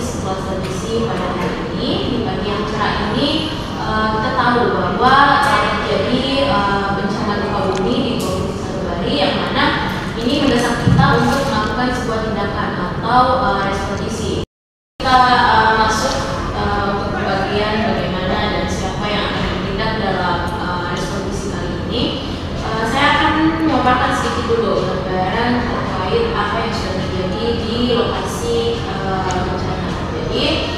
setelah transisi pada hari ini. Di pagi yang cerah ini kita tahu bahwa terjadi bencana gempa bumi di Provinsi Satu yang mana ini mendesak kita untuk melakukan sebuah tindakan atau responisi. Kita masuk untuk bagian bagaimana dan siapa yang akan bertindak dalam responisi kali ini. Saya akan memaparkan sedikit dulu gambaran terkait apa yang sudah terjadi di lokasi bencana. Jadi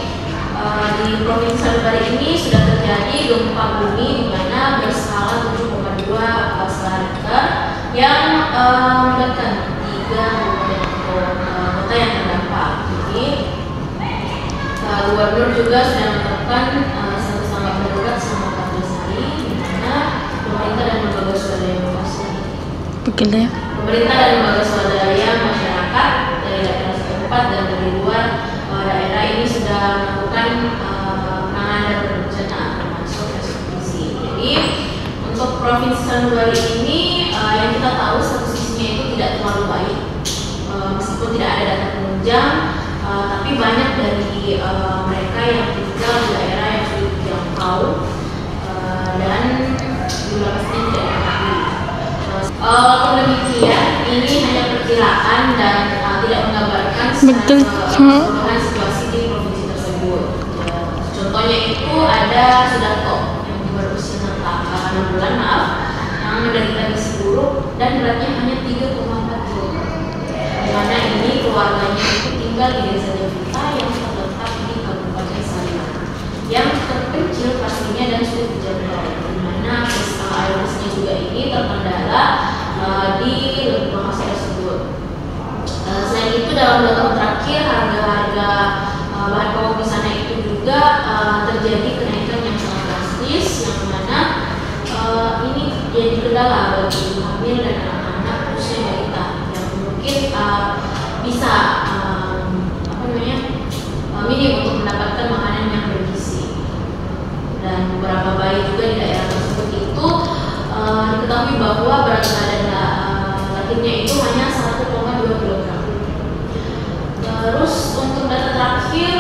di Provinsi Satu ini sudah terjadi gempa bumi di mana berskala 7,2 skala Richter yang melibatkan 3 kota yang terdampak. Jadi Gubernur juga sudah menetapkan status tanggap darurat selama 14 hari, di mana pemerintah dan lembaga swadaya masyarakat dari daerah setempat dan dari luar daerah ini sudah melakukan penanganan bencana termasuk resolusi. Jadi untuk Provinsi Satu ini yang kita tahu statusnya itu tidak terlalu baik, meskipun tidak ada data penunjang, tapi banyak dari mereka yang tinggal di daerah yang sulit dijangkau dan jumlah pastinya tidak diketahui. Walaupun demikian, ini hanya perkiraan dan tidak menggambarkan secara keseluruhan situasi di provinsi tersebut. Contohnya itu ada Sudarto yang berusia 6 bulan, yang menderita gizi buruk dan beratnya hanya 3,4 kg. Di mana ini keluarganya itu tinggal di desa Devita yang terletak di Kabupaten Salinan, yang terpencil pastinya dan sulit dijangkau, di mana skala airnya juga ini terkendala di lokasi tersebut. Selain itu dalam 2 tahun terakhir harga-harga bahan pokok di sana itu juga terjadi kenaikan yang sangat drastis, yang mana ini jadi kendala bagi ibu hamil dan anak-anak usia balita yang mungkin bisa minim untuk mendapatkan makanan yang bergizi. Dan beberapa bayi juga di daerah tersebut itu diketahui bahwa berat badan lahirnya itu hanya 1,2 kg. Terus untuk data terakhir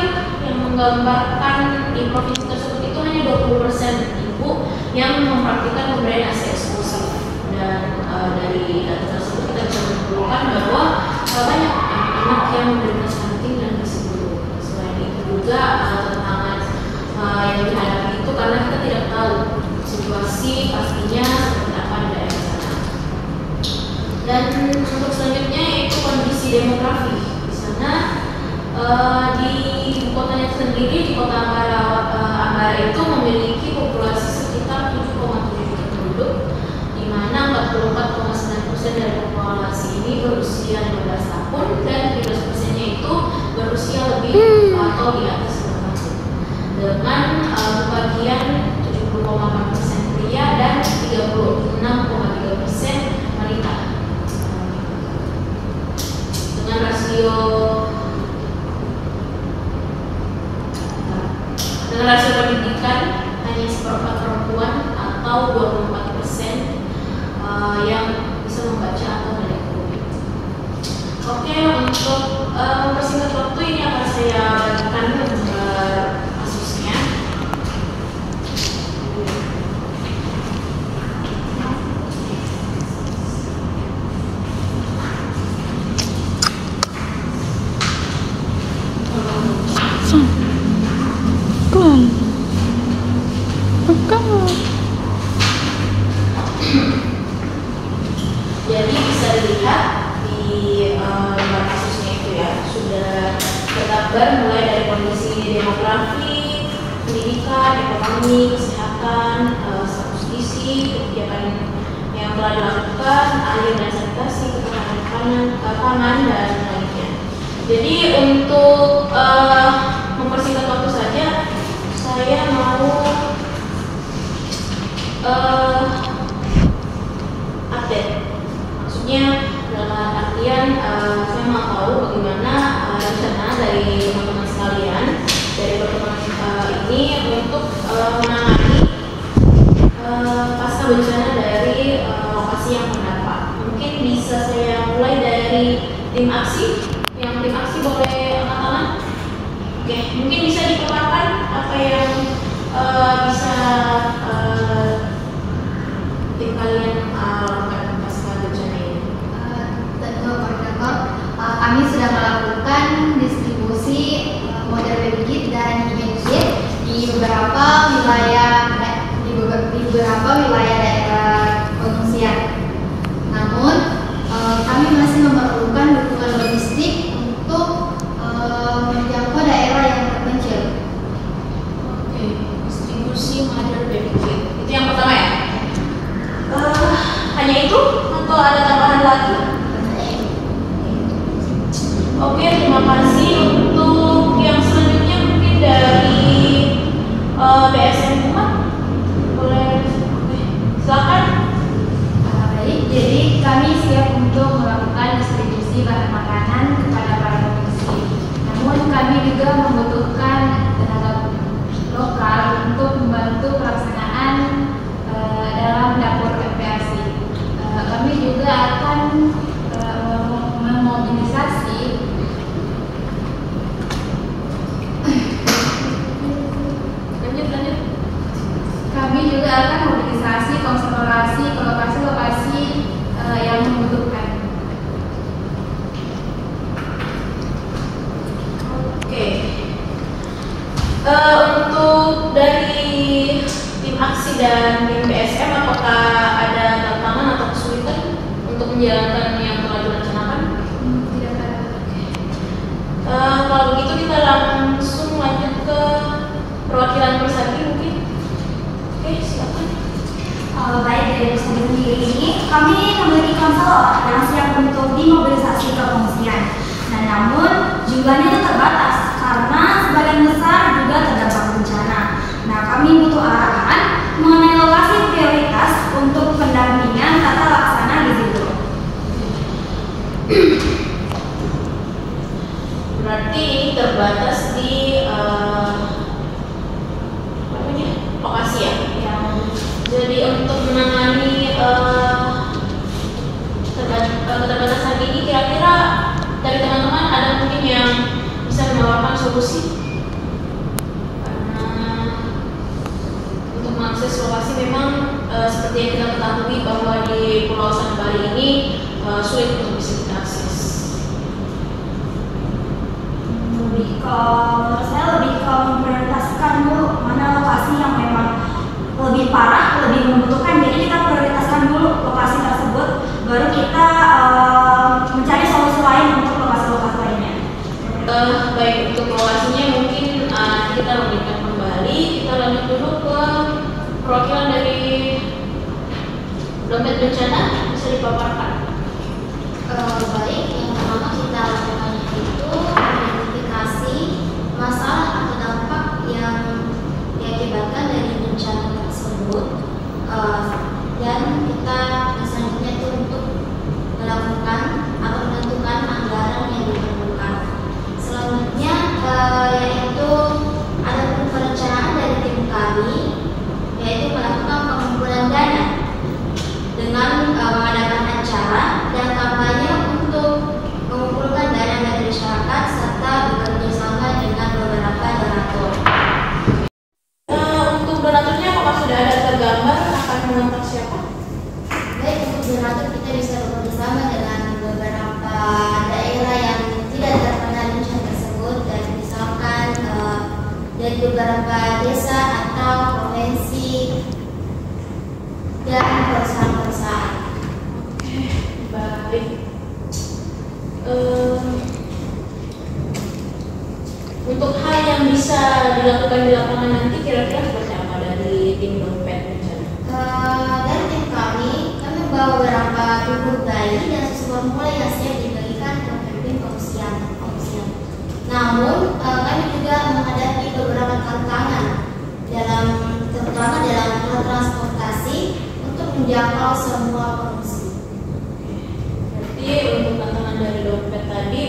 yang menggambarkan di provinsi tersebut itu hanya 20% ibu yang mempraktikkan pemberian ASI eksklusif. Dan dari data tersebut kita bisa menyimpulkan bahwa banyak anak yang menderita stunting dan gizi buruk. Selain itu juga tantangan yang dihadapi itu karena kita tidak tahu situasi pastinya seperti apa di daerah sana. Dan untuk selanjutnya yaitu kondisi demografi. Di sana di ibu kotanya sendiri, di kota Ambara itu memiliki populasi sekitar 7,7 juta penduduk, di mana 44,9% dari populasi ini berusia 15 tahun dan 13%-nya itu berusia lebih atau di atas 5 tahun, dengan pembagian 70,4% pria dan 36,3% wanita. Dengan rasio pendidikan hanya 1/4 perempuan atau 24% yang bisa membaca atau melek huruf. Oke, untuk persingkat waktu ini akan saya bagikan gambar kasusnya. Jadi bisa dilihat di gambar kasusnya itu ya, sudah tergambar mulai dari kondisi demografi, pendidikan, ekonomi, kesehatan, status gizi, kebijakan yang telah dilakukan, air dan sanitasi, ketahanan pangan dan lainnya. Jadi untuk mempersingkat waktu saja, saya mau update. Maksudnya dalam artian saya mau tahu bagaimana rencana dari teman-teman sekalian dari pertemuan ini untuk menangani pasca bencana dari lokasi yang terdampak. Mungkin bisa saya mulai dari tim aksi. Yang tim aksi boleh angkat tangan. Oke, mungkin bisa dipaparkan apa yang bisa tim kalian lakukan pasca bencana ini? Tentu koordinator, kami sudah melakukan distribusi model baby kit dan hygiene kit di beberapa wilayah daerah pengungsian. Namun kami masih memerlukan dukungan logistik untuk menjangkau daerah yang terpencil. Oke, distribusi model baby kit itu yang pertama ya. Hanya itu atau ada tambahan lagi? Oke, terima kasih. Untuk yang selanjutnya mungkin dari BSM Umat, boleh silakan. Baik, jadi kami siap untuk melakukan distribusi bahan makanan kepada para pengungsi. Namun kami juga membutuhkan tenaga lokal untuk membantu pelaksanaan dalam dapur MPASI. Kami juga akan memobilisasi konsentrasi ke lokasi-lokasi yang membutuhkan. Oke. Untuk dari tim aksi dan tim BSM, apakah ada tantangan atau kesulitan untuk menjalankan yang telah direncanakan? Tidak ada. Kalau begitu kita langsung lanjut ke perwakilan Persadi mungkin. Oke, silakan. Baik, dari Persadi sendiri ini kami memiliki konselor yang siap untuk dimobilisasi ke pengungsian. Nah, namun jumlahnya itu terbatas karena sebagian besar juga terdampak bencana. Nah, kami butuh arahan mengenai lokasi prioritas untuk pendampingan tata laksana di situ. Berarti ini terbatas di lokasi ya. Jadi untuk menangani keterbatasan ini, kira-kira dari teman-teman ada mungkin yang bisa menawarkan solusi? Karena untuk mengakses lokasi memang seperti yang kita ketahui bahwa di Pulau Sanubari ini sulit untuk bisa kita akses. Menurut saya lebih ke memprioritaskan dulu mana lokasi yang memang lebih parah, lebih membutuhkan. Jadi kita prioritaskan dulu lokasi tersebut, baru kita mencari solusi lain untuk lokasi-lokasi lainnya. Baik, untuk lokasinya mungkin kita lanjutkan kembali. Kita lanjut dulu ke perwakilan dari dompet bencana, bisa dipaparkan. Baik, yang pertama kita lakukan itu identifikasi masalah atau dampak yang diakibatkan dari bencana tersebut, dan kita selanjutnya itu untuk melakukan atau menentukan anggaran yang diperlukan. Selanjutnya yaitu ada perencanaan dari tim kami, yaitu melakukan pengumpulan dana dengan mengadakan acara dan kampanye untuk mengumpulkan dana dari masyarakat serta bekerja sama dengan beberapa donatur. Untuk donaturnya apakah sudah ada tergambar akan mengontak siapa? Baik, untuk donatur kita bisa bekerja sama dengan beberapa daerah yang tidak terkena bencana tersebut, dan misalkan dari beberapa desa atau provinsi dan perusahaan-perusahaan. Baik. Untuk hal yang bisa dilakukan di lapangan nanti kira-kira seperti apa dari tim dompet bencana? Dari tim kami membawa beberapa buku bayi dan susu formula yang siap dibagikan ke pemimpin pengungsian. Namun kami juga menghadapi beberapa tantangan terutama dalam transportasi untuk menjangkau semua pengungsi. Berarti untuk tantangan dari dompet tadi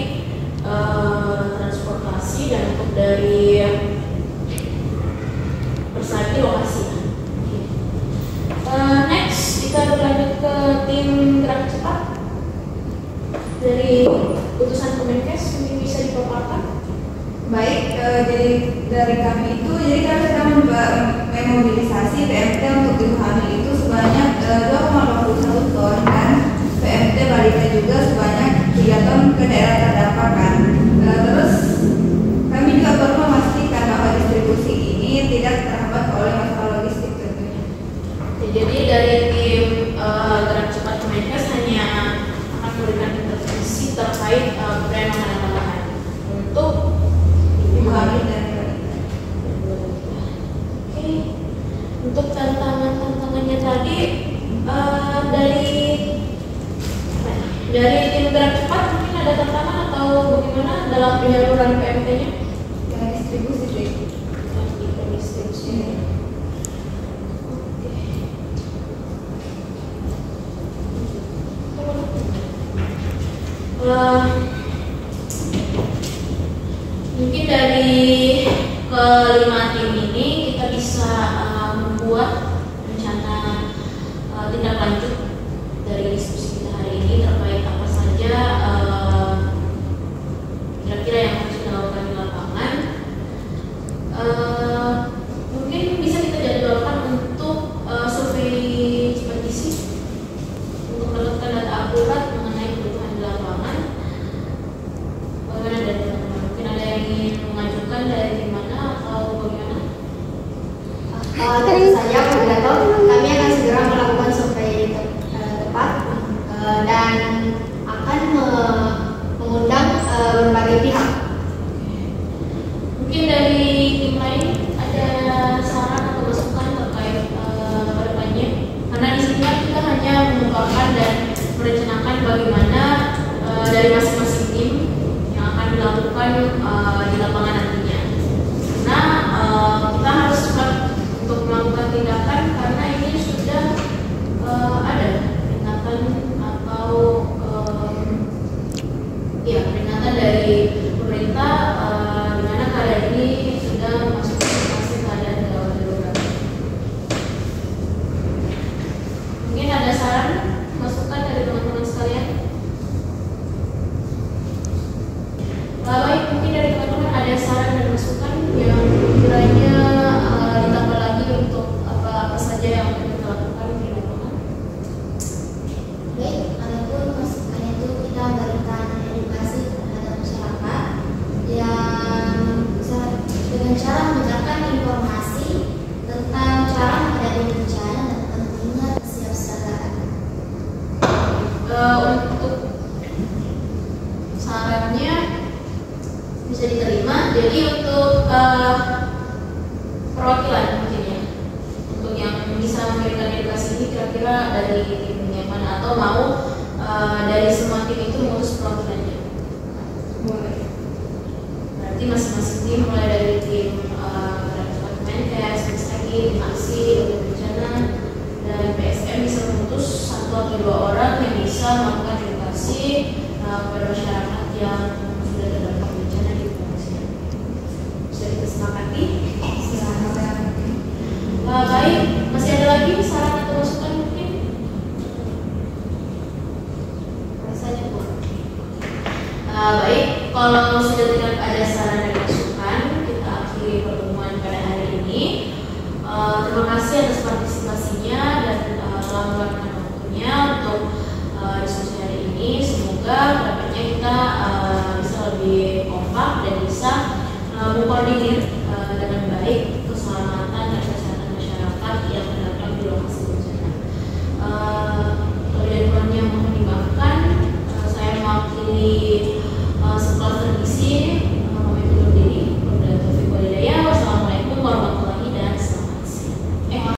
transportasi, dan untuk dari Persadi lokasi. Next kita berlanjut ke tim gerak cepat dari utusan Kemenkes, mungkin bisa dipaparkan. Baik, jadi dari kami itu, jadi kami sedang memobilisasi PMT untuk ibu hamil itu sebanyak 2,21 ton dan PMT balita juga sebanyak 3 ton ke daerah terdampak kan. Terus kami juga perlu memastikan bahwa distribusi ini tidak terhambat oleh masalah logistik tentunya. Jadi dari tim gerak cepat Kemenkes hanya akan memberikan intervensi terkait penanganan tambahan untuk Ibu hamil dan balita. Oke, untuk tantangannya tadi dari tim gerak cepat mungkin ada tantangan atau bagaimana dalam penyaluran PMT-nya? Yang distribusi sih. Distribusi. Mungkin dari kelima tim ini kita bisa membuat rencana tindak lanjut dari diskusi kita hari ini terkait apa saja kira-kira yang harus dilakukan di lapangan. Mungkin bisa kita jadwalkan untuk survei kompetisi untuk mendapatkan data akurat mengenai kebutuhan di lapangan. Bagaimana dari teman-teman? Mungkin ada yang ingin mengajukan dari tim mana atau bagaimana? Tentu saja koordinator, kami akan segera melakukan survei tepat dan akan mengundang berbagai pihak. Mungkin dari tim lain ada saran atau masukan terkait kedepannya? Karena di sini kita hanya mengungkapkan dan merencanakan bagaimana dari masing-masing tim yang akan dilakukan di lapangan nantinya. Nah, kita harus cepat untuk melakukan tindakan karena ini sudah ada peringatan atau peringatan dari pemerintah di mana keadaan ini sudah masuk ke fase keadaan gawat darurat. Mungkin ada saran, masukan dari teman-teman sekalian? Baik, mungkin dari teman-teman ada saran dan masukan yang kiranya ditambah lagi untuk apa saja yang akan kita lakukan di lapangan. Baik, adapun masukan itu kita berikan edukasi terhadap masyarakat yang dengan cara menyebarkan informasi tentang cara menghadapi bencana dan pentingnya kesiapsiagaan. Untuk sarannya bisa diterima. Jadi untuk perwakilan mungkin ya, untuk yang bisa memberikan edukasi ini kira-kira dari tim yang mana atau mau dari semua tim itu mengurus perwakilannya. Boleh. Berarti masing-masing tim mulai dari tim Kemenkes, Mensagi, tim aksi, tim bencana, dan PSM bisa memutus 1 atau 2 orang yang bisa melakukan edukasi kepada masyarakat yang sudah terdampak bencana di pengungsian. Bisa disepakati? Silakan. Baik, masih ada lagi saran atau masukan mungkin? Rasanya pun. Baik, kalau sudah tidak ada saran dan masukan, kita akhiri pertemuan pada hari ini. Terima kasih atas partisipasinya dan telah meluangkan waktunya untuk diskusi hari ini. Semoga kedepannya kita bisa lebih kompak dan bisa mengkoordinir